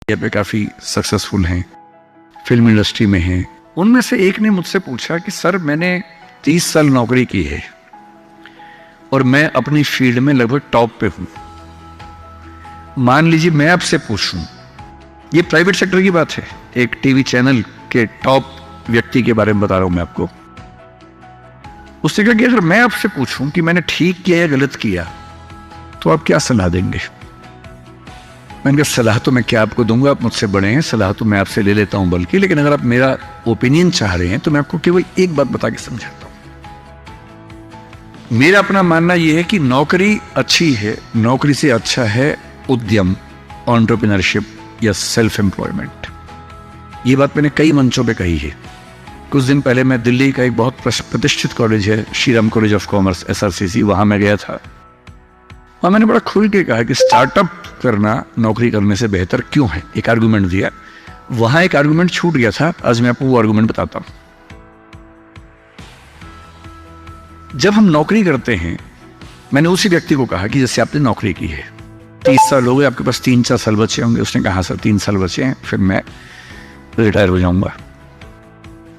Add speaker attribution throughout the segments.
Speaker 1: पे काफ़ी सक्सेसफुल हैं, फिल्म इंडस्ट्री में हैं। उनमें से एक ने मुझसे पूछा कि सर मैंने 30 साल नौकरी की है और मैं अपनी फील्ड में लगभग टॉप पे हूं। मान लीजिए मैं आपसे पूछूं, ये प्राइवेट सेक्टर की बात है, एक टीवी चैनल के टॉप व्यक्ति के बारे में बता रहा हूं मैं आपको। उससे कहा कि अगर मैं आपसे पूछूं कि मैंने ठीक किया या गलत किया तो आप क्या सलाह देंगे? मैंने कहा सलाह तो मैं क्या आपको दूंगा, आप मुझसे बड़े हैं, सलाह तो मैं आपसे ले लेता हूं बल्कि, लेकिन अगर आप मेरा ओपिनियन चाह रहे हैं तो मैं आपको केवल एक बात बता के समझाता हूं। मेरा अपना मानना यह है कि नौकरी अच्छी है, नौकरी से अच्छा है उद्यम, एंटरप्रेन्योरशिप या सेल्फ एम्प्लॉयमेंट। ये बात मैंने कई मंचों पे कही है। कुछ दिन पहले मैं दिल्ली का एक बहुत प्रतिष्ठित कॉलेज है, Shriram college of commerce SRCC, वहां मैं गया था और मैंने बड़ा खुल के कहा कि स्टार्टअप करना नौकरी करने से बेहतर क्यों है। एक आर्गुमेंट दिया, वहां एक आर्गुमेंट छूट गया था, आज मैं आपको वो आर्गुमेंट बताता हूं। जब हम नौकरी करते हैं, मैंने उसी व्यक्ति को कहा कि जैसे आपने नौकरी की है, 30 साल हो गए, आपके पास 3-4 साल बचे होंगे। उसने कहा सर 3 साल बचे हैं, फिर मैं रिटायर हो जाऊंगा।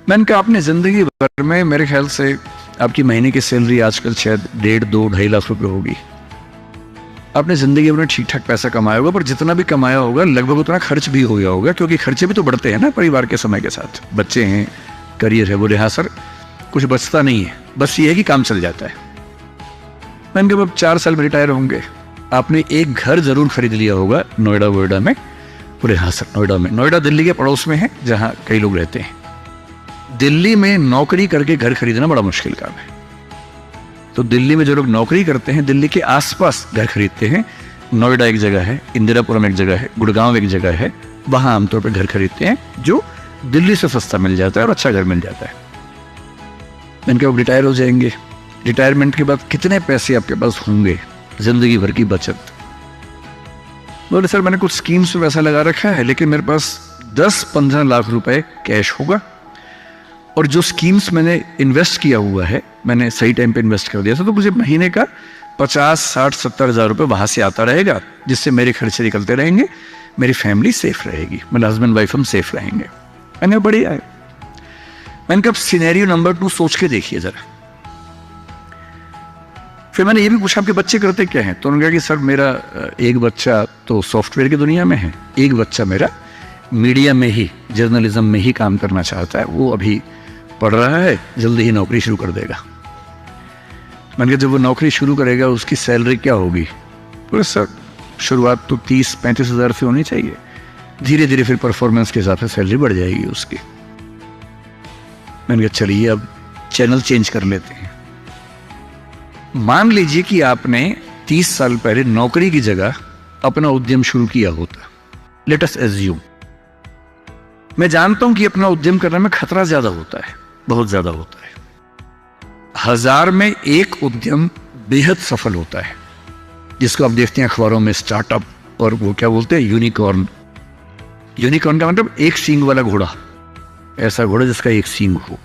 Speaker 1: मैंने कहा आपने जिंदगी भर में मेरे ख्याल से आपकी महीने की सैलरी आजकल शायद 1.5-2-2.5 लाख रुपए होगी। आपने जिंदगी भर में ठीक ठाक पैसा कमाया होगा, पर जितना भी कमाया होगा लगभग उतना खर्च भी हो गया होगा, क्योंकि खर्चे भी तो बढ़ते हैं ना परिवार के समय के साथ। बच्चे हैं, करियर है। बोले हाँ सर, कुछ बचता नहीं है, बस ये है कि काम चल जाता है। मैंने कहा अब 4 साल में रिटायर होंगे, आपने एक घर जरूर खरीद लिया होगा नोएडा में। बोले हाँ सर, नोएडा में। नोएडा दिल्ली के पड़ोस में है जहां कई लोग रहते हैं। दिल्ली में नौकरी करके घर खरीदना बड़ा मुश्किल काम है, तो दिल्ली में जो लोग नौकरी करते हैं दिल्ली के आसपास घर खरीदते हैं। नोएडा एक जगह है, इंदिरापुरम एक जगह है, गुड़गांव एक जगह है, वहां आमतौर पर घर खरीदते हैं जो दिल्ली से सस्ता मिल जाता है और अच्छा घर मिल जाता है। मैंने कहा रिटायर हो जाएंगे, रिटायरमेंट के बाद कितने पैसे आपके पास होंगे, जिंदगी भर की बचत? बोले सर मैंने कुछ स्कीम्स में पैसा लगा रखा है, लेकिन मेरे पास 10-15 लाख रुपए कैश होगा, और जो स्कीम्स मैंने इन्वेस्ट किया हुआ है, मैंने सही टाइम पे इन्वेस्ट कर दिया था, तो मुझे महीने का 50-60-70 हज़ार रुपये वहां से आता रहेगा, जिससे मेरे खर्चे निकलते रहेंगे, मेरी फैमिली सेफ रहेगी, मेरे हस्बैंड वाइफ हम सेफ रहेंगे। मैंने बढ़िया है। मैंने कहा सिनेरियो नंबर 2 सोच के देखिए जरा। फिर मैंने ये भी पूछा आपके बच्चे करते क्या हैं? तो उन्होंने कहा कि सर मेरा एक बच्चा तो सॉफ्टवेयर की दुनिया में है, एक बच्चा मेरा मीडिया में ही, जर्नलिज्म में ही काम करना चाहता है, वो अभी पढ़ रहा है, जल्दी ही नौकरी शुरू कर देगा। मैंने कहा जब वो नौकरी शुरू करेगा उसकी सैलरी क्या होगी? बोले सर शुरुआत तो 30-35 हज़ार से होनी चाहिए, धीरे धीरे फिर परफॉर्मेंस के हिसाब से सैलरी बढ़ जाएगी उसकी। मैंने कहा चलिए अब चैनल चेंज कर लेते हैं। मान लीजिए कि आपने 30 साल पहले नौकरी की जगह अपना उद्यम शुरू किया होता। लेट अस एज्यूम, मैं जानता हूं कि अपना उद्यम करने में खतरा ज्यादा होता है, बहुत ज्यादा होता है। 1000 में एक उद्यम बेहद सफल होता है, जिसको आप देखते हैं अखबारों में, स्टार्टअप, और वो क्या बोलते हैं, यूनिकॉर्न। यूनिकॉर्न का मतलब एक सींग वाला घोड़ा, ऐसा घोड़ा जिसका एक सींग हो।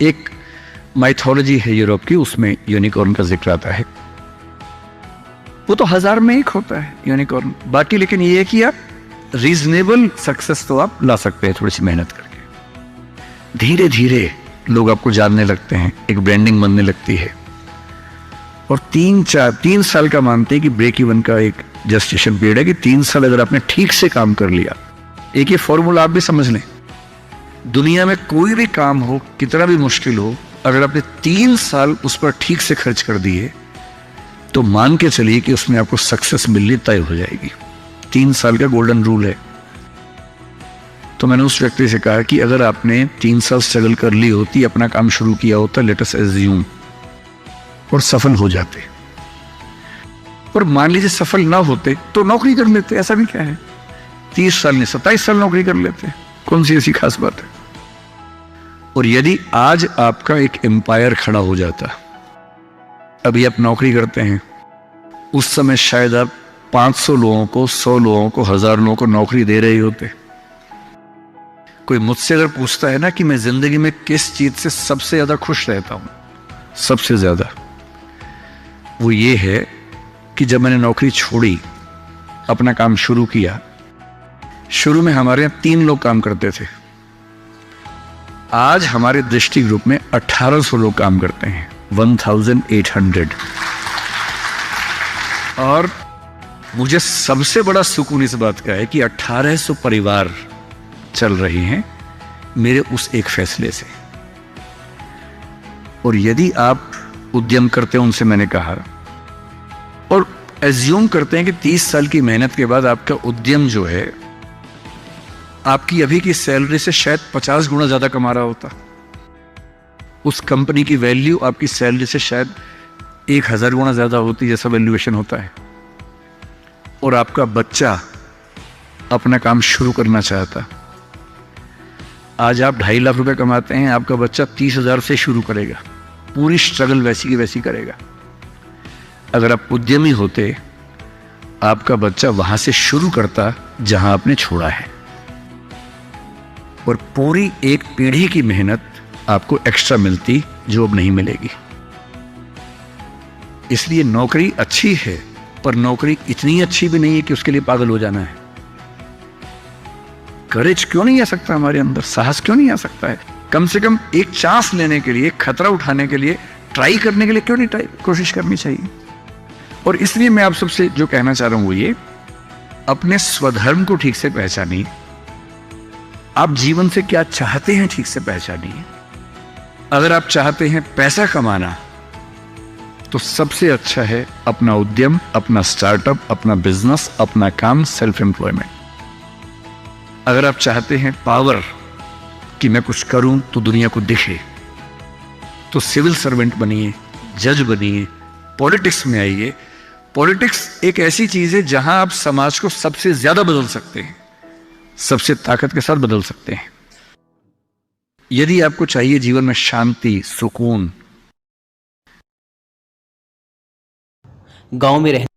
Speaker 1: एक माइथोलॉजी है यूरोप की, उसमें यूनिकॉर्न का जिक्र आता है। वो तो 1000 में एक होता है यूनिकॉर्न। बाकी लेकिन ये है कि आप रीजनेबल सक्सेस तो आप ला सकते हैं थोड़ी सी मेहनत करके। धीरे धीरे लोग आपको जानने लगते हैं, एक ब्रांडिंग बनने लगती है, और 3 साल का मानते हैं कि ब्रेक इवन का एक जस्टिफिकेशन पीरियड है कि 3 साल अगर आपने ठीक से काम कर लिया। एक ये फॉर्मूला आप भी समझ लें, दुनिया में कोई भी काम हो, कितना भी मुश्किल हो, अगर आपने 3 साल उस पर ठीक से खर्च कर दिए तो मान के चलिए कि उसमें आपको सक्सेस मिलनी तय हो जाएगी। 3 साल का गोल्डन रूल है। तो मैंने उस व्यक्ति से कहा कि अगर आपने 3 साल स्ट्रगल कर ली होती, अपना काम शुरू किया होता, लेट अस एज्यूम, और सफल हो जाते, और मान लीजिए सफल ना होते तो नौकरी कर लेते, ऐसा भी क्या है, 30 साल नहीं 27 साल नौकरी कर लेते, कौन सी ऐसी खास बात है। और यदि आज आपका एक एम्पायर खड़ा हो जाता, अभी आप नौकरी करते हैं, उस समय शायद आप 500 लोगों को, 100 लोगों को, 1000 लोगों को नौकरी दे रहे होते। कोई मुझसे अगर पूछता है ना कि मैं जिंदगी में किस चीज से सबसे ज्यादा खुश रहता हूं, सबसे ज्यादा, वो ये है कि जब मैंने नौकरी छोड़ी, अपना काम शुरू किया, शुरू में हमारे यहाँ 3 लोग काम करते थे, आज हमारे दृष्टि ग्रुप में 1800 लोग काम करते हैं, 1800। और मुझे सबसे बड़ा सुकून इस बात का है कि 1800 परिवार चल रही हैं मेरे उस एक फैसले से। और यदि आप उद्यम करते हैं, उनसे मैंने कहा, और एज्यूम करते हैं कि 30 साल की मेहनत के बाद आपका उद्यम जो है आपकी अभी की सैलरी से शायद 50 गुना ज्यादा कमा रहा होता, उस कंपनी की वैल्यू आपकी सैलरी से शायद 1000 गुना ज्यादा होती, जैसा वैल्यूएशन होता है, और आपका बच्चा अपना काम शुरू करना चाहता। आज आप 2.5 लाख रुपए कमाते हैं, आपका बच्चा 30,000 से शुरू करेगा, पूरी स्ट्रगल वैसी की वैसी करेगा। अगर आप उद्यमी होते, आपका बच्चा वहां से शुरू करता जहां आपने छोड़ा है, और पूरी एक पीढ़ी की मेहनत आपको एक्स्ट्रा मिलती जो अब नहीं मिलेगी। इसलिए नौकरी अच्छी है, पर नौकरी इतनी अच्छी भी नहीं है कि उसके लिए पागल हो जाना है। करेज क्यों नहीं आ सकता हमारे अंदर, साहस क्यों नहीं आ सकता है? कम से कम एक चांस लेने के लिए, खतरा उठाने के लिए, ट्राई करने के लिए क्यों नहीं कोशिश करनी चाहिए? और इसलिए मैं आप सबसे जो कहना चाह रहा हूं वो ये, अपने स्वधर्म को ठीक से पहचानिए। आप जीवन से क्या चाहते हैं ठीक से पहचानिए। अगर आप चाहते हैं पैसा कमाना, तो सबसे अच्छा है अपना उद्यम, अपना स्टार्टअप, अपना बिजनेस, अपना काम, सेल्फ एम्प्लॉयमेंट। अगर आप चाहते हैं पावर, कि मैं कुछ करूं तो दुनिया को दिखे, तो सिविल सर्वेंट बनिए, जज बनिए, पॉलिटिक्स में आइए। पॉलिटिक्स एक ऐसी चीज है जहां आप समाज को सबसे ज्यादा बदल सकते हैं, सबसे ताकत के साथ बदल सकते हैं। यदि आपको चाहिए जीवन में शांति, सुकून,
Speaker 2: गांव में रहने